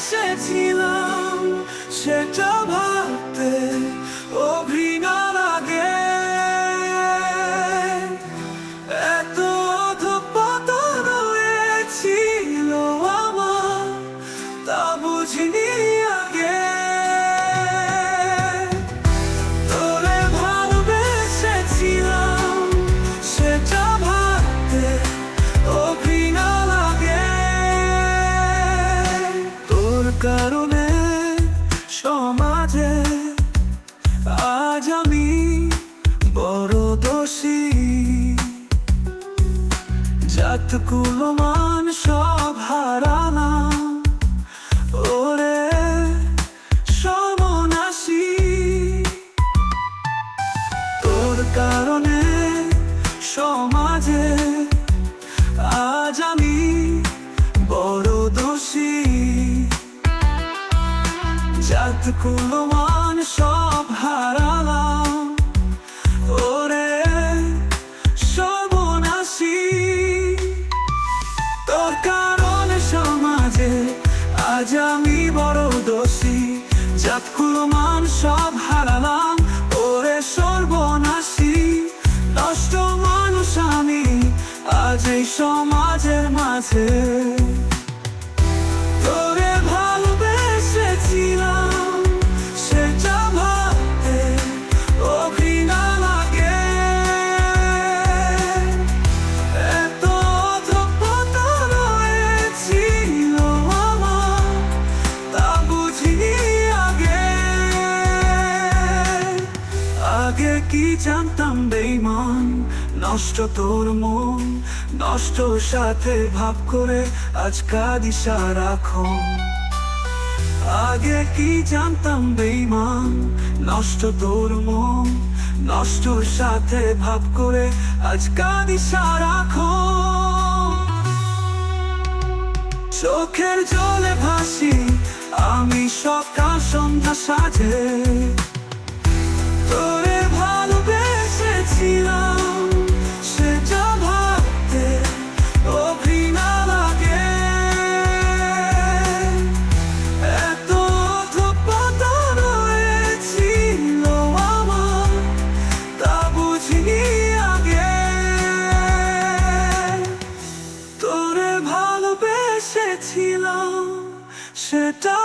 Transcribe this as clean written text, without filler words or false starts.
ভালোবেসেছিলাম সেটা ভাবতে ঘৃণা লাগে। এত অধঃপতন হয়েছিল আমার, তা বুঝিনি আগে। তোরে ভালোবেসেছিলাম সেটা ভাবতে ঘৃণা লাগে। তোর কারণে সমাজে আজ আমি বড় দোষী। জাত কুলমান সব হারালাম, ওরে সর্বনাশী। তোর কারণে সমাজে আজ আমি বড় দোষী। জাত কুলমান সব হারালাম, ওরে সর্বনাশী। তোর কারণে সমাজে আজ আমি বড় দোষী। জাত কুলমান সব হারালাম, ওরে সর্বনাশী। নষ্ট মানুষ আমি আজ এই সমাজের মাঝে। তোরে ভালোবেসেছিলাম সেটা ভাবতে ঘৃণা লাগে। এত অধঃপতন হয়েছিল আমার, তা বুঝিনি আগে। আগে কি জানতাম বেঈমান নষ্ট তোর মন, নষ্ট সাথে ভাব করে আজ কাঁদি সারাক্ষণ। আগে কি জানতাম বেঈমান নষ্ট তোর মন, নষ্ট সাথে ভাব করে আজ কাঁদি সারাক্ষণ। চোখের জলে ভাসি আমি সকাল সন্ধ্যা সাজে। তোরে ভালোবেসেছিলাম সেটা ভাবতে ঘৃণা লাগে। এত অধঃপতন হয়েছিল আমার, তা বুঝিনি আগে। তোরে ভালোবেসেছিলাম সেটা